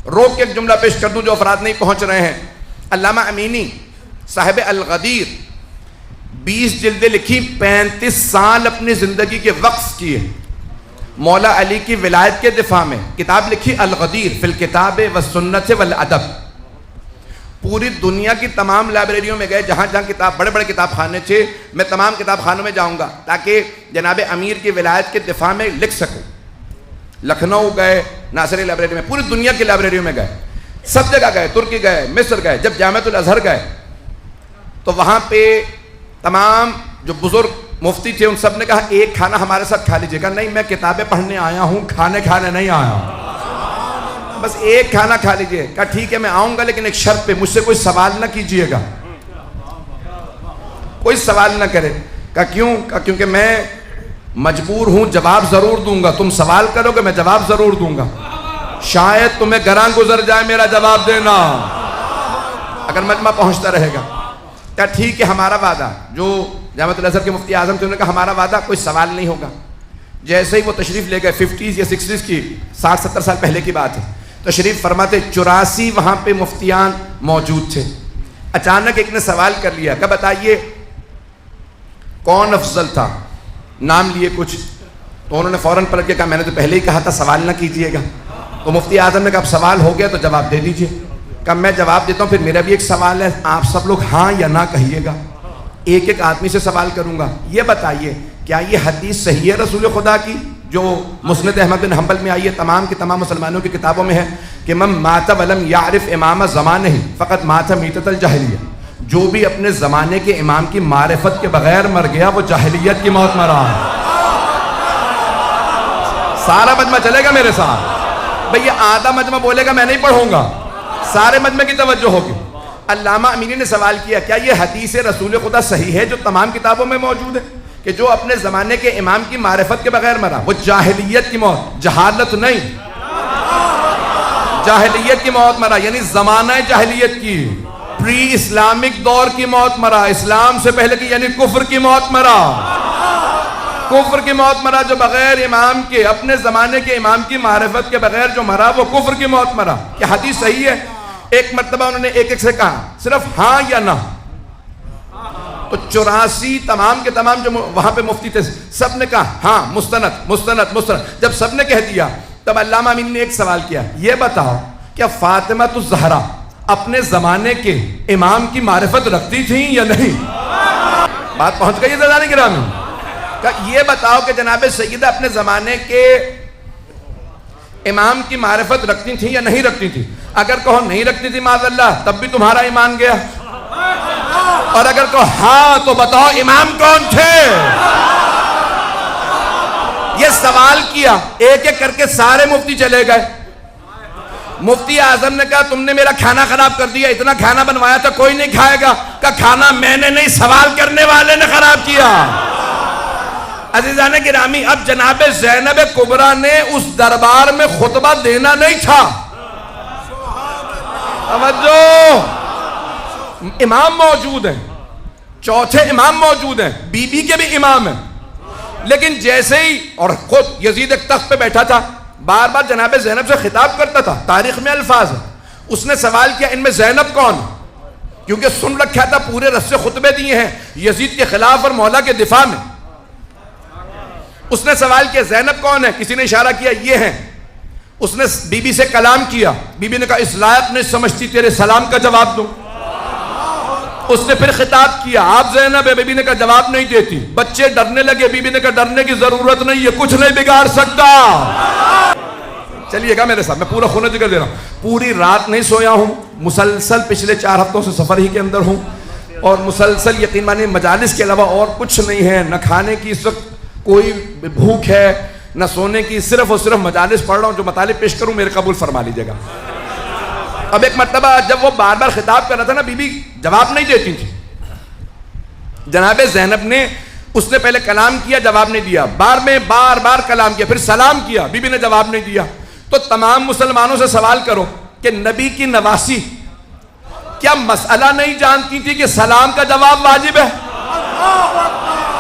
روک کے ایک جملہ پیش کر دوں جو افراد نہیں پہنچ رہے ہیں. علامہ امینی صاحب الغدیر 20 جلدیں لکھی، 35 سال اپنی زندگی کے وقف کیے مولا علی کی ولایت کے دفاع میں. کتاب لکھی الغدیر فی الکتاب والسنت والادب. پوری دنیا کی تمام لائبریریوں میں گئے، جہاں جہاں کتاب بڑے بڑے کتاب خانے تھے، میں تمام کتاب خانوں میں جاؤں گا تاکہ جناب امیر کی ولایت کے دفاع میں لکھ سکوں. لکھنؤ گئے ناصری لائبریری میں، پوری دنیا کی لائبریریوں میں گئے، سب جگہ گئے، ترکی گئے، مصر گئے. جب جامعۃ الازہر گئے تو وہاں پہ تمام جو بزرگ مفتی تھے ان سب نے کہا ایک کھانا ہمارے ساتھ کھا لیجیے گا. نہیں، میں کتابیں پڑھنے آیا ہوں، کھانے نہیں آیا ہوں، بس ایک کھانا کھا لیجیے. کہا ٹھیک ہے میں آؤں گا، لیکن ایک شرط پہ، مجھ سے کوئی سوال نہ کیجیے گا، کوئی سوال نہ کرے. کہا کیوں؟ کہا کیونکہ میں مجبور ہوں، جواب ضرور دوں گا. تم سوال کرو گے میں جواب ضرور دوں گا، شاید تمہیں گراں گزر جائے میرا جواب دینا اگر مجمع پہنچتا رہے گا. کہا ٹھیک ہے ہمارا وعدہ. جو جامعۃ الازہر کے مفتی اعظم تھے انہوں نے کہا ہمارا وعدہ، کوئی سوال نہیں ہوگا. جیسے ہی وہ تشریف لے گئے، 50s یا 60s کی 60-70 سال پہلے کی بات ہے، تشریف فرماتے 84 وہاں پہ مفتیان موجود تھے. اچانک ایک نے سوال کر لیا کہ بتائیے کون افضل تھا، نام لیے کچھ، تو انہوں نے فوراً پلٹ کے کہا میں نے تو پہلے ہی کہا تھا سوال نہ کیجیے گا. تو مفتی اعظم نے کہا اب سوال ہو گیا تو جواب دے دیجیے. کہا میں جواب دیتا ہوں، پھر میرا بھی ایک سوال ہے، آپ سب لوگ ہاں یا نہ کہیے گا. ایک ایک آدمی سے سوال کروں گا. یہ بتائیے کیا یہ حدیث صحیح ہے رسول خدا کی جو مسند احمد بن حنبل میں آئی ہے، تمام کے تمام مسلمانوں کی کتابوں میں ہے کہ من مات ولم یعرف امام زمانہ فقط مات میتۃ الجاہلیہ، جو بھی اپنے زمانے کے امام کی معرفت کے بغیر مر گیا وہ جاہلیت کی موت مرا. سارا مجمع چلے گا میرے ساتھ بھئی، یہ آدھا مجمع بولے گا میں نہیں پڑھوں گا، سارے مجمع کی توجہ ہوگی. علامہ امینی نے سوال کیا کیا یہ حدیث رسول خدا صحیح ہے جو تمام کتابوں میں موجود ہے کہ جو اپنے زمانے کے امام کی معرفت کے بغیر مرا وہ جاہلیت کی موت، جہالت نہیں، جاہلیت کی موت مرا، یعنی زمانہ جاہلیت کی، پری اسلامک دور کی موت مرا، اسلام سے پہلے کی، یعنی کفر کی موت مرا، کفر کی موت مرا. جو بغیر امام کے، اپنے زمانے کے امام کی معرفت کے بغیر جو مرا وہ کفر کی موت مرا. کیا حدیث صحیح ہے؟ ایک مرتبہ انہوں نے ایک ایک سے کہا صرف ہاں یا نہ. تو 84 تمام کے تمام جو وہاں پہ مفتی تھے سب نے کہا ہاں، مستند مستند مستند. جب سب نے کہہ دیا تب علامہ امین نے ایک سوال کیا، یہ بتاؤ کیا فاطمہ الزہرا اپنے زمانے کے امام کی معرفت رکھتی تھیں یا نہیں؟ بات پہنچ گئی عزیزان گرامی. یہ بتاؤ کہ جناب سیدہ اپنے زمانے کے امام کی معرفت رکھتی تھیں یا نہیں رکھتی تھی؟ اگر کہو نہیں رکھتی تھی معاذ اللہ تب بھی تمہارا ایمان گیا، اور اگر کہو ہاں تو بتاؤ امام کون تھے؟ یہ سوال کیا، ایک ایک کر کے سارے مفتی چلے گئے. مفتی اعظم نے کہا تم نے میرا کھانا خراب کر دیا، اتنا کھانا بنوایا تھا کوئی نہیں کھائے گا. کہا کھانا میں نے نہیں، سوال کرنے والے نے خراب کیا. عزیزان گرامی اب جناب زینب کبریٰ نے اس دربار میں خطبہ دینا نہیں تھا. توجہ، امام موجود ہیں، چوتھے امام موجود ہیں، بی بی کے بھی امام ہیں، لیکن جیسے ہی، اور خود یزید ایک تخت پہ بیٹھا تھا، بار بار جناب زینب سے خطاب کرتا تھا، تاریخ میں الفاظ ہے. اس نے سوال کیا ان میں زینب کون؟ کیونکہ سن رکھا تھا پورے رس سے خطبے دیے ہیں یزید کے خلاف اور مولا کے دفاع میں. اس نے سوال کیا زینب کون ہے؟ کسی نے اشارہ کیا یہ ہیں. اس نے بی بی سے کلام کیا، بی بی نے کہا اس لائق نہیں سمجھتی تیرے سلام کا جواب دوں. اس نے پھر خطاب کیا آپ زینب ہے، بی بی نے کہا جواب نہیں دیتی. بچے ڈرنے لگے، بی بی نے کہا ڈرنے کی ضرورت نہیں ہے، کچھ نہیں بگاڑ سکتا. چلیے گا میرے ساتھ، میں پورا خونہ جگر دے رہا ہوں. پوری رات نہیں سویا ہوں، مسلسل پچھلے 4 ہفتوں سے سفر ہی کے اندر ہوں، اور مسلسل یقین مانیے مجالس کے علاوہ اور کچھ نہیں ہے. نہ کھانے کی اس وقت کوئی بھوک ہے، نہ سونے کی، صرف اور صرف مجالس پڑھ رہا ہوں. جو مطالب پیش کروں میرے قبول فرما لیجیے گا. اب ایک مرتبہ جب وہ بار بار خطاب کر رہا تھا نا، بی بی جواب نہیں دیتی تھی. جناب زینب نے، اس نے پہلے کلام کیا، جواب نہیں دیا، بار بار کلام کیا، پھر سلام کیا، بی بی نے جواب نہیں دیا. تو تمام مسلمانوں سے سوال کرو کہ نبی کی نواسی کیا مسئلہ نہیں جانتی تھی کہ سلام کا جواب واجب ہے؟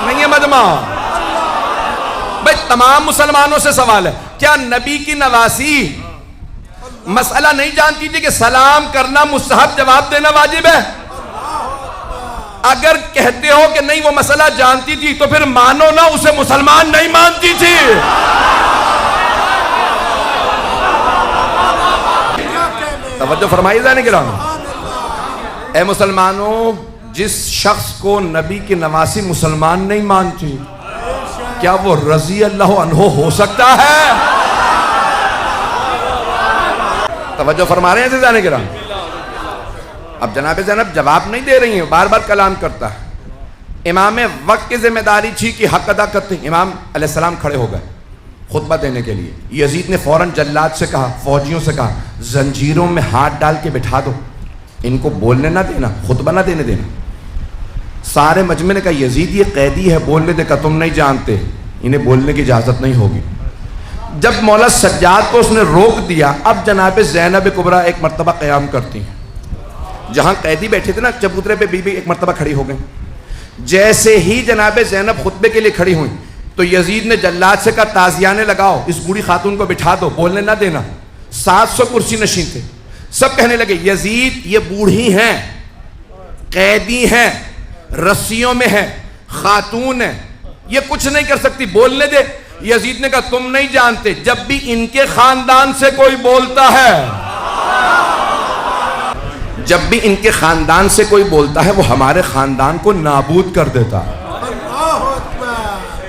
نہیں ہے مجمع بھئی، تمام مسلمانوں سے سوال ہے، کیا نبی کی نواسی مسئلہ نہیں جانتی تھی کہ سلام کرنا مستحب، جواب دینا واجب ہے؟ اگر کہتے ہو کہ نہیں وہ مسئلہ جانتی تھی تو پھر مانو نہ اسے مسلمان نہیں مانتی تھی۔ توجہ فرمائی ذہن گرامی۔ اے مسلمانوں، جس شخص کو نبی کی نواسی مسلمان نہیں مانتی، کیا وہ رضی اللہ عنہ ہو سکتا ہے؟ توجہ فرما رہے ہیں ذہن گرامی۔ اب جناب زینب جواب نہیں دے رہی ہیں، بار بار کلام کرتا ہے۔ امام وقت کی ذمہ داری تھی کہ حق ادا کرتے ہیں۔ امام علیہ السلام کھڑے ہو گئے خطبہ دینے کے لیے۔ یزید نے فوراً جلاد سے کہا، فوجیوں سے کہا، زنجیروں میں ہاتھ ڈال کے بٹھا دو، ان کو بولنے نہ دینا، خطبہ نہ دینے دینا۔ سارے مجمع نے کہا یزید یہ قیدی ہے، بولنے دے، کہا تم نہیں جانتے، انہیں بولنے کی اجازت نہیں ہوگی۔ جب مولا سجاد کو اس نے روک دیا، اب جناب زینب کبریٰ ایک مرتبہ قیام کرتی ہیں۔ جہاں قیدی بیٹھے تھے نا چبوترے پہ، بی بی ایک مرتبہ کھڑی ہو گئی۔ جیسے ہی جناب زینب خطبے کے لیے کھڑی ہوئی تو یزید نے جلاد سے کہا تازیانے لگاؤ، اس بوڑھی خاتون کو بٹھا دو، بولنے نہ دینا۔ 700 کرسی نشین تھے، سب کہنے لگے یزید یہ بوڑھی ہیں، قیدی ہیں، رسیوں میں ہیں، خاتون ہیں، یہ کچھ نہیں کر سکتی، بولنے دے۔ یزید نے کہا تم نہیں جانتے، جب بھی ان کے خاندان سے کوئی بولتا ہے، جب بھی ان کے خاندان سے کوئی بولتا ہے وہ ہمارے خاندان کو نابود کر دیتا ہے۔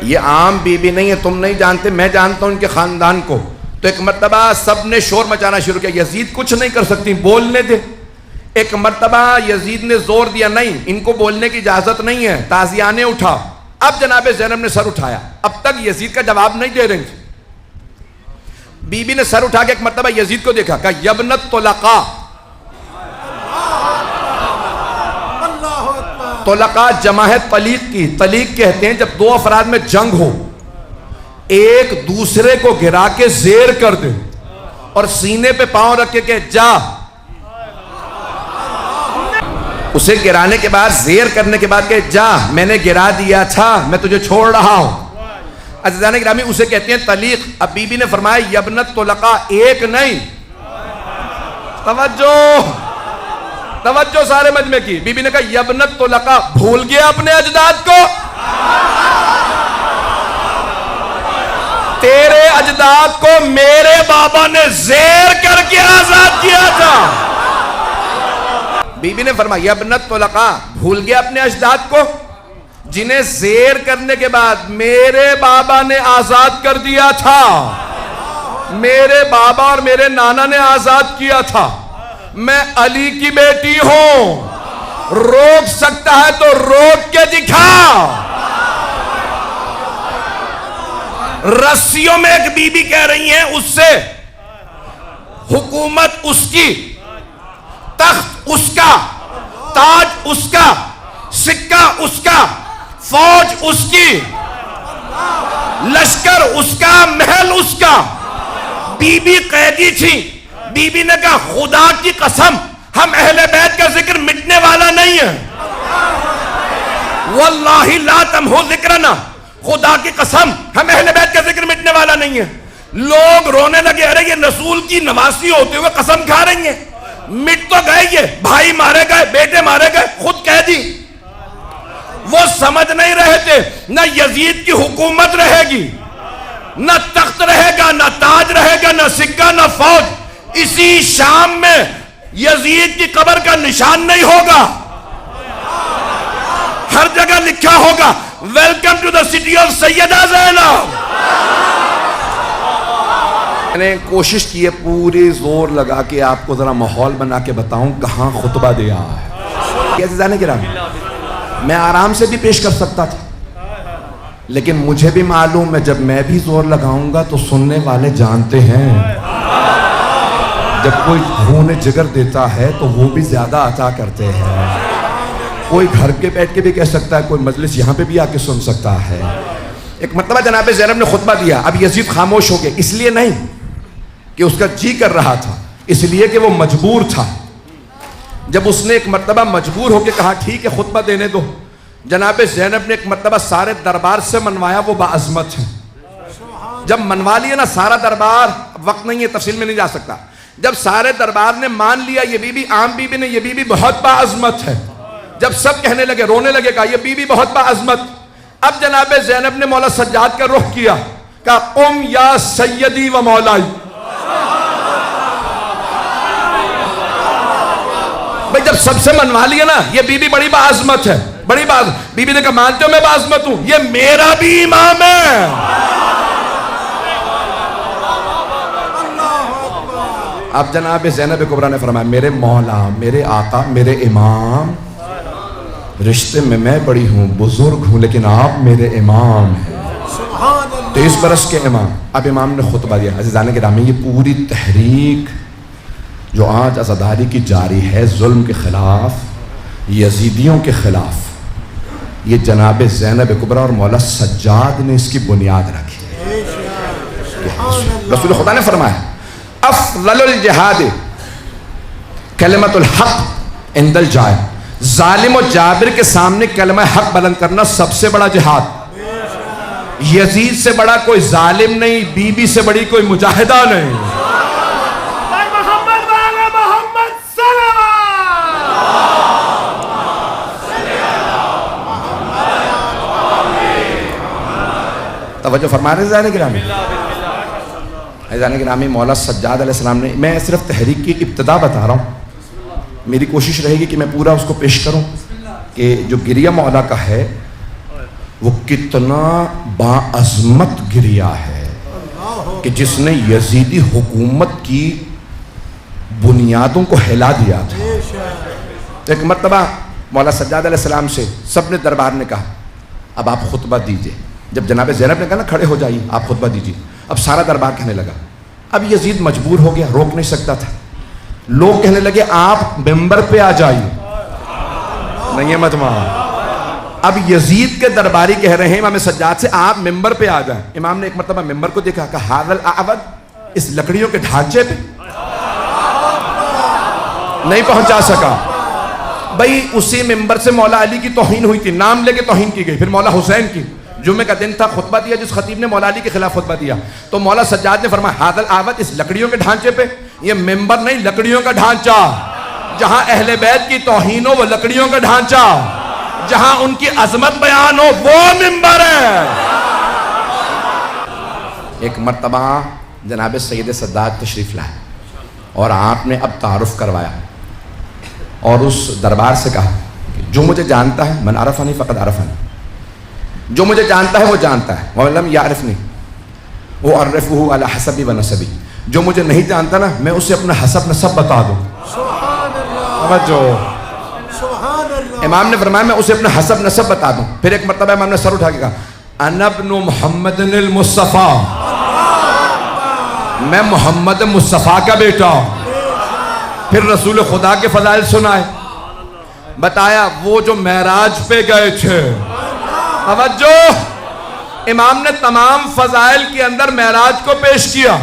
یہ عام بی بی نہیں ہے، تم نہیں جانتے، میں جانتا ہوں ان کے خاندان کو۔ تو ایک مرتبہ سب نے شور مچانا شروع کیا، یزید کچھ نہیں کر سکتی، بولنے دے۔ ایک مرتبہ یزید نے زور دیا، نہیں ان کو بولنے کی اجازت نہیں ہے، تازیانے اٹھا۔ اب جناب زینب نے سر اٹھایا، اب تک یزید کا جواب نہیں دے رہی تھی۔ بی بی نے سر اٹھا کے ایک مرتبہ یزید کو دیکھا، کہا یبنت طلقاء۔ طلقاء جمع ہے طلیق کی۔ طلیق کہتے ہیں جب دو افراد میں جنگ ہو، ایک دوسرے کو گرا کے زیر کر دے اور سینے پہ پاؤں رکھ کے کہ جا، اسے گرانے کے بعد، زیر کرنے کے بعد کہ جا، میں نے گرا دیا تھا، میں تجھے چھوڑ رہا ہوں۔ عزیزان گرامی اسے کہتے ہیں طلیق۔ اب بی بی نے فرمایا یبنت طلقاء، ایک نہیں، توجہ سارے مجمع کی۔ بی بی نے کہا یبنت طلقاء، بھول گیا اپنے اجداد کو؟ تیرے اجداد کو میرے بابا نے زیر کر کے آزاد کیا تھا۔ بی بی نے فرمایا یبنت طلقاء، بھول گیا اپنے اجداد کو جنہیں زیر کرنے کے بعد میرے بابا نے آزاد کر دیا تھا، میرے بابا اور میرے نانا نے آزاد کیا تھا۔ میں علی کی بیٹی ہوں، روک سکتا ہے تو روک کے دکھا۔ رسیوں میں ایک بی بی کہہ رہی ہیں اس سے، حکومت اس کی، تخت اس کا، تاج اس کا، سکہ اس کا، فوج اس کی، لشکر اس کا، محل اس کا۔ بی بی قیدی تھی، بی بی نے کہا خدا کی قسم ہم اہل بیت کا ذکر مٹنے والا نہیں ہے، واللہ لا تمحو ذکرنا، خدا کی قسم ہم اہل بیت کا ذکر مٹنے والا نہیں ہے۔ لوگ رونے لگے، ارے یہ رسول کی نواسی ہوتے ہوئے قسم کھا رہی ہیں، مٹ تو گئے، یہ بھائی مارے گئے، بیٹے مارے گئے، خود کہہ دی۔ وہ سمجھ نہیں رہے تھے نہ یزید کی حکومت رہے گی، نہ تخت رہے گا، نہ تاج رہے گا، نہ سکہ، نہ فوج۔ اسی شام میں یزید کی قبر کا نشان نہیں ہوگا، ہر جگہ لکھا ہوگا welcome to the city of Syeda Zainab. میں نے کوشش کی ہے پوری زور لگا کے آپ کو ذرا ماحول بنا کے بتاؤں کہاں خطبہ دیا ہے۔ عزیزان گرامی، میں آرام سے بھی پیش کر سکتا تھا، لیکن مجھے بھی معلوم ہے جب میں بھی زور لگاؤں گا تو سننے والے جانتے ہیں جب کوئی خون جگر دیتا ہے تو وہ بھی زیادہ عطا کرتے ہیں۔ کوئی گھر کے بیٹھ کے بھی کہہ سکتا ہے، کوئی مجلس یہاں پہ بھی آ کے سن سکتا ہے۔ ایک مرتبہ جناب زینب نے خطبہ دیا، اب یزید خاموش ہو گئے، اس لیے نہیں کہ اس کا جی کر رہا تھا، اس لیے کہ وہ مجبور تھا۔ جب اس نے ایک مرتبہ مجبور ہو کے کہا ٹھیک ہے خطبہ دینے دو، جناب زینب نے ایک مرتبہ سارے دربار سے منوایا، وہ باعظمت ہیں۔ جب منوا لیے نا سارا دربار، وقت نہیں ہے تفصیل میں نہیں جا سکتا، جب سارے دربار نے مان لیا یہ بی بی عام بی بی نے، یہ بی بی بہت باعظمت ہے، جب سب کہنے لگے، رونے لگے، کہا یہ بی بی بہت باعظمت، اب جناب زینب نے مولا سجاد کا رخ کیا، کہا قم یا سیدی و مولائی. بھئی جب سب سے منوا لیا نا یہ بی بی بڑی باعظمت ہے، بڑی باعظمت، بی بی نے کہا مانتے ہو میں باعظمت ہوں، یہ میرا بھی امام ہے. اب جناب زینب کبریٰ نے فرمایا میرے مولا، میرے آقا، میرے امام، رشتے میں بڑی ہوں، بزرگ ہوں، لیکن آپ میرے امام ہیں، 23 برس کے امام. اب امام نے خطبہ دیا. عزیزان گرامی، یہ پوری تحریک جو آج عزاداری کی جاری ہے ظلم کے خلاف، یزیدیوں کے خلاف، یہ جناب زینب کبریٰ اور مولا سجاد نے اس کی بنیاد رکھی. رسول خدا نے فرمایا افضل الجہاد کلمۃ الحق عند الجائر، ظالم و جابر کے سامنے کلمہ حق بلند کرنا سب سے بڑا جہاد. یزید سے بڑا کوئی ظالم نہیں، بی بی سے بڑی کوئی مجاہدہ نہیں. توجہ فرما رہے ہیں گرامی. گرامی مولا سجاد علیہ السلام نے، میں صرف تحریک کی ابتدا بتا رہا ہوں، میری کوشش رہے گی کہ میں پورا اس کو پیش کروں کہ جو گریہ مولا کا ہے وہ کتنا باعظمت گریہ ہے کہ جس نے یزیدی حکومت کی بنیادوں کو ہلا دیا تھا. ایک مرتبہ مولا سجاد علیہ السلام سے سب نے دربار نے کہا اب آپ خطبہ دیجئے. جب جناب زینب نے کہا نا کھڑے ہو جائیے آپ خطبہ دیجئے، اب سارا دربار کہنے لگا. اب یزید مجبور ہو گیا، روک نہیں سکتا تھا. لوگ کہنے لگے آپ ممبر پہ آ جائیے. نہیں ہے مجمع. اب یزید کے درباری کہہ رہے ہیں امام سجاد سے آپ ممبر پہ آ جائیں. امام نے ایک مرتبہ ممبر کو دیکھا، کہا ھذا الاعود، اس لکڑیوں کے ڈھانچے پہ نہیں پہنچا سکا. بھئی اسی ممبر سے مولا علی کی توہین ہوئی تھی، نام لے کے توہین کی گئی. پھر مولا حسین کی، جمعہ کا دن تھا، خطبہ دیا جس خطیب نے مولا علی کے خلاف خطبہ دیا، تو مولا سجاد نے فرمایا ھذا الاعود، اس لکڑیوں کے ڈھانچے پہ. یہ ممبر نہیں، لکڑیوں کا ڈھانچہ. جہاں اہل بیت کی توہین ہو وہ لکڑیوں کا ڈھانچہ، جہاں ان کی عظمت بیان ہو وہ ممبر ہے. ایک مرتبہ جناب سید سداد تشریف لائے اور آپ نے اب تعارف کروایا اور اس دربار سے کہا کہ جو مجھے جانتا ہے من عرفنی فقد عرفنی، جو مجھے جانتا ہے وہ جانتا ہے، وَمَن لَمْ يَعْرِفْنِي وَأَعْرِفُهُ عَلَى حَسَبِي وَنَسَبِي، جو مجھے نہیں جانتا نا میں اسے اپنا حسب نسب بتا دوں. امام نے فرمایا میں اسے اپنا حسب نسب بتا دوں. پھر ایک مرتبہ امام نے سر اٹھا کے کہا انا ابن محمد المصطفیٰ، میں محمد مصطفیٰ کا بیٹا ہوں. پھر رسول خدا کے فضائل سنائے، بتایا وہ جو معراج پہ گئے تھے. توجہ، امام نے تمام فضائل کے اندر معراج کو پیش کیا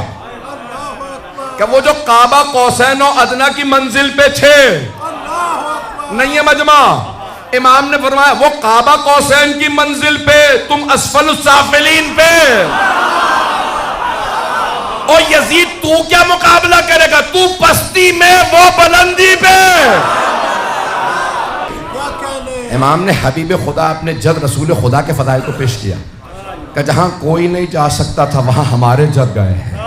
کہ وہ جو کعبہ قوسین و ادنیٰ کی منزل پہ تھے. نہیں ہے مجمع. امام نے فرمایا وہ کعبہ قوسین کی منزل پہ، تم اسفل السافلین پہ. اور یزید تو کیا مقابلہ کرے گا، تو پستی میں وہ بلندی پہ. امام نے حبیب خدا اپنے جد رسول خدا کے فضائل کو پیش کیا کہ جہاں کوئی نہیں جا سکتا تھا وہاں ہمارے جد گئے ہیں.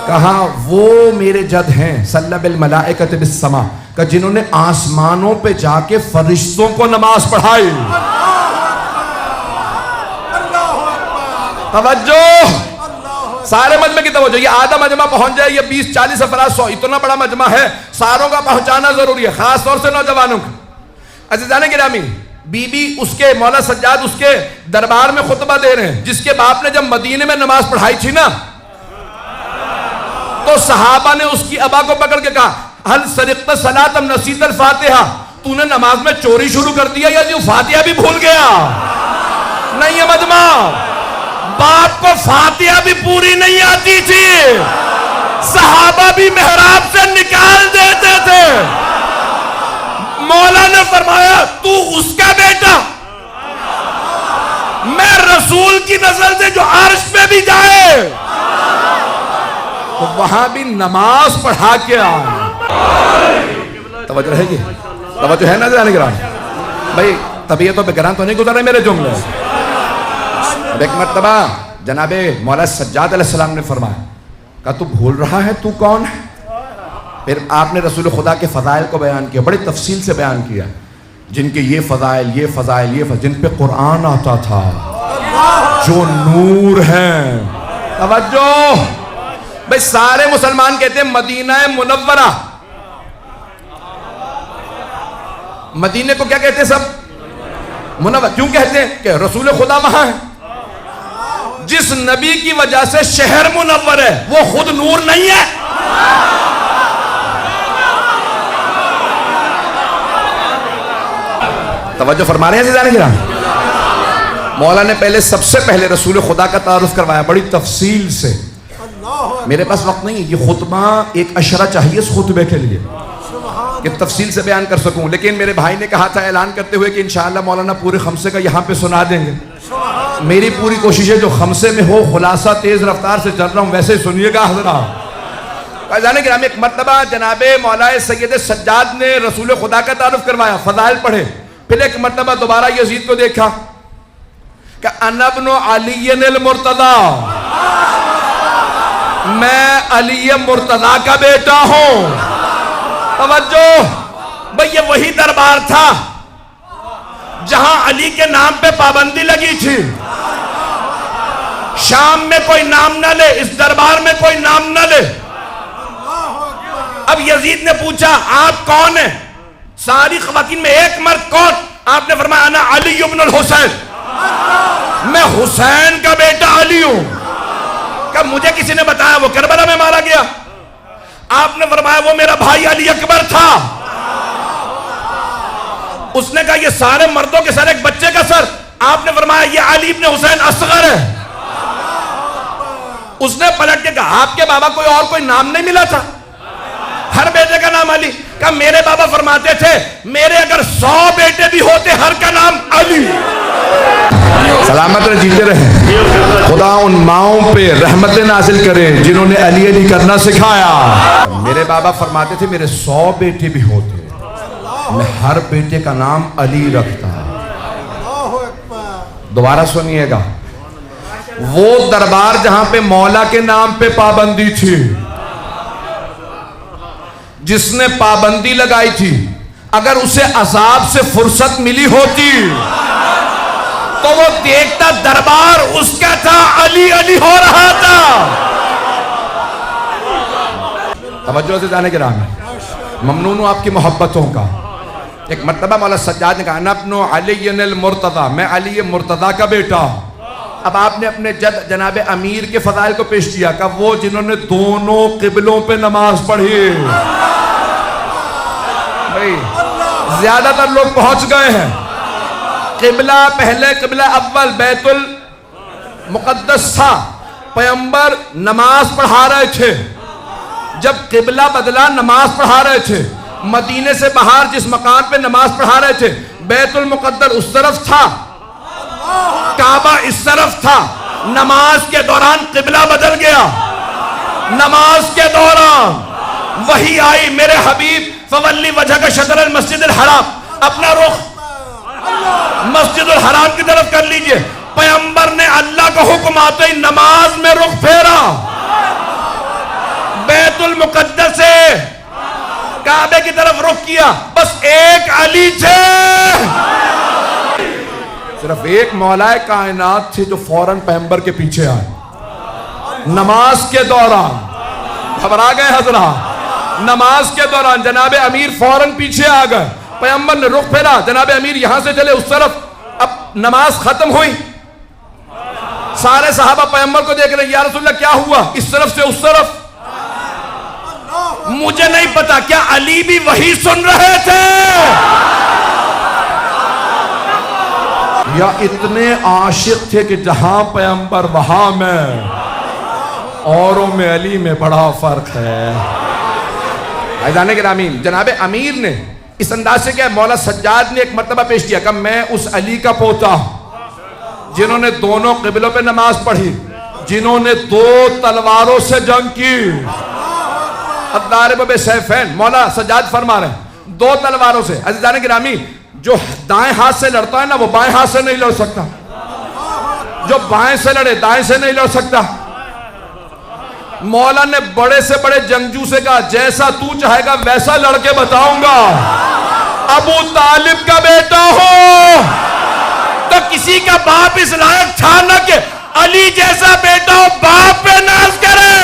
کہاں وہ میرے جد ہیں صلی بالملائکۃ بالسماء، کہ جنہوں نے آسمانوں پہ جا کے فرشتوں کو نماز پڑھائی. توجہ، سارے مجمع کی توجہ. یہ آدھا مجمع پہنچ جائے، یہ 20-40 افراد 100 اتنا بڑا مجمع ہے، ساروں کا پہنچانا ضروری ہے، خاص طور سے نوجوانوں کا. عزیزان گرامی، بی بی اس کے مولا سجاد اس کے دربار میں خطبہ دے رہے ہیں، جس کے باپ نے جب مدینے میں نماز پڑھائی تھی نا تو صحابہ نے اس کی ابا کو پکڑ کے کہا ہل سرقت صلاۃ ام نسیت الفاتحہ، تو نے نماز میں چوری شروع کر دیا یا جو فاتحہ بھی بھول گیا. نہیں ہے مجمع. باپ کو فاتحہ بھی پوری نہیں آتی تھی، صحابہ بھی محراب سے نکال دیتے تھے. مولا نے فرمایا تو اس کا بیٹا، میں رسول کی نظر سے جو عرش پہ بھی جائے تو وہاں بھی نماز پڑھا کے آئے. توجہ رہے گی؟ توجہ ہے ناظرین کرام؟ بھائی طبیعتوں پہ گراں تو نہیں گزر رہے میرے جملے. ایک مرتبہ جناب مولا سجاد علیہ السلام نے فرمایا کہ تو بھول رہا ہے تو کون ہے؟ پھر آپ نے رسول خدا کے فضائل کو بیان کیا, بڑی تفصیل سے بیان کیا, جن کے یہ فضائل, یہ فضائل, یہ فضائل, جن پہ قرآن آتا تھا, جو نور ہیں. توجہ بھئی, سارے مسلمان کہتے ہیں مدینہ منورہ. مدینہ کو کیا کہتے ہیں سب؟ منور. کیوں کہتے ہیں؟ کہ رسول خدا وہاں ہے. جس نبی کی وجہ سے شہر منور ہے وہ خود نور نہیں ہے. توجہ فرما رہے ہیں عزیزان کرام؟ مولا نے پہلے سب سے پہلے رسول خدا کا تعارف کروایا بڑی تفصیل سے. میرے پاس وقت نہیں ہے, یہ خطبہ ایک اشرہ چاہیے اس خطبے کے لیے کہ تفصیل سے بیان کر سکوں, لیکن میرے بھائی نے کہا تھا اعلان کرتے ہوئے کہ انشاءاللہ مولانا پورے خمسے کا یہاں پہ سنا دیں گے. میری پوری کوشش ہے جو خمسے میں ہو خلاصہ تیز رفتار سے چل رہا ہوں ویسے سنیے گا حضرات. جانے کہ ایک مرتبہ جناب مولا سید سجاد نے رسول خدا کا تعارف کروایا, فضائل پڑھے. پھر ایک مرتبہ دوبارہ یزید کو دیکھا کہ انا ابن علی المرتضی, میں علی مرتضی کا بیٹا ہوں. توجہ بھئی, یہ وہی دربار تھا جہاں علی کے نام پہ پابندی لگی تھی. شام میں کوئی نام نہ لے, اس دربار میں کوئی نام نہ لے. اب یزید نے پوچھا آپ کون ہیں؟ ساری خواتین میں ایک مرد کون؟ آپ نے فرمایا انا علی ابن الحسین, میں حسین کا بیٹا علی ہوں. کہ مجھے کسی نے بتایا وہ کربلا میں مارا گیا. آپ نے فرمایا وہ میرا بھائی علی اکبر تھا. اس نے کہا یہ سارے مردوں کے سر ایک بچے کا سر. آپ نے فرمایا یہ علی ابن حسین اصغر ہے. اس نے پلٹ کے کہا آپ کے بابا کوئی اور کوئی نام نہیں ملا تھا؟ ہر بیٹے کا نام علی. کہ میرے بابا فرماتے تھے میرے اگر 100 بیٹے بھی ہوتے ہر کا نام علی. سلامت رہے, جیتے رہے. خدا ان ماؤں پہ رحمت نازل کرے جنہوں نے علی علی کرنا سکھایا. میرے بابا فرماتے تھے میرے 100 بیٹے بھی ہوتے میں ہر بیٹے کا نام علی رکھتا. دوبارہ سنیے گا, وہ دربار جہاں پہ مولا کے نام پہ پابندی تھی, جس نے پابندی لگائی تھی, اگر اسے عذاب سے فرصت ملی ہوتی تو وہ دیکھتا دربار اس کا تھا, علی علی ہو رہا تھا. توجہ سے جانے کے رام ہے, ممنون ہوں آپ کی محبتوں کا. ایک مرتبہ مولا سجاد نے کہا انا ابن علی المرتضی, میں علی مرتضی کا بیٹا. اب آپ نے اپنے جد جناب امیر کے فضائل کو پیش کیا کہ وہ جنہوں نے دونوں قبلوں پہ نماز پڑھی. بھئی زیادہ تر لوگ پہنچ گئے ہیں. قبلہ پہلے قبلہ اول بیت المقدس تھا, پیغمبر نماز پڑھا رہے تھے. جب قبلہ بدلا نماز پڑھا رہے تھے. مدینے سے باہر جس مکان پہ نماز پڑھا رہے تھے بیت المقدس اس طرف تھا, کعبہ اس طرف تھا. نماز کے دوران قبلہ بدل گیا. نماز کے دوران وحی آئی, میرے حبیب فولی وجہ کا شطر المسجد الحرام, اپنا رخ مسجد الحرام کی طرف کر لیجئے. پیغمبر نے اللہ کا حکم آتے ہی نماز میں رخ پھیرا. بیت المقدس سے کعبے کی طرف رخ کیا. بس ایک علی تھے, صرف ایک مولا کائنات تھے جو فوراً پیغمبر کے پیچھے آئے. نماز کے دوران گھبرا گئے حضرات. نماز کے دوران جناب امیر فوراً پیچھے آ گئے. پیغمبر نے رخ پھیرا, جناب امیر یہاں سے چلے اس طرف. اب نماز ختم ہوئی, سارے صحابہ پیغمبر کو دیکھ رہے ہیں, یا رسول اللہ کیا ہوا؟ اس طرف سے اس طرف. مجھے نہیں پتا کیا علی بھی وہی سن رہے تھے یا اتنے عاشق تھے کہ جہاں پیغمبر وہاں میں, اوروں میں علی میں بڑا فرق ہے. عزیزان گرامی, جناب امیر نے اس انداز سے کیا, مولا سجاد نے ایک مرتبہ پیش کیا کہ میں اس علی کا پوتا ہوں جنہوں نے دونوں قبلوں پہ نماز پڑھی, جنہوں نے 2 تلواروں سے جنگ کی. الضارب بسیفین، مولا سجاد فرما رہے ہیں 2 تلواروں سے. عزیزان گرامی، جو دائیں ہاتھ سے لڑتا ہے نا وہ بائیں ہاتھ سے نہیں لڑ سکتا، جو بائیں سے لڑے دائیں سے نہیں لڑ سکتا. مولا نے بڑے سے بڑے جنگجو سے کہا جیسا تو چاہے گا ویسا لڑ کے بتاؤں گا. ابو طالب کا بیٹا ہو تو کسی کا باپ اس لائق تھا نہ کہ علی جیسا بیٹا ہو باپ پہ ناز کرے.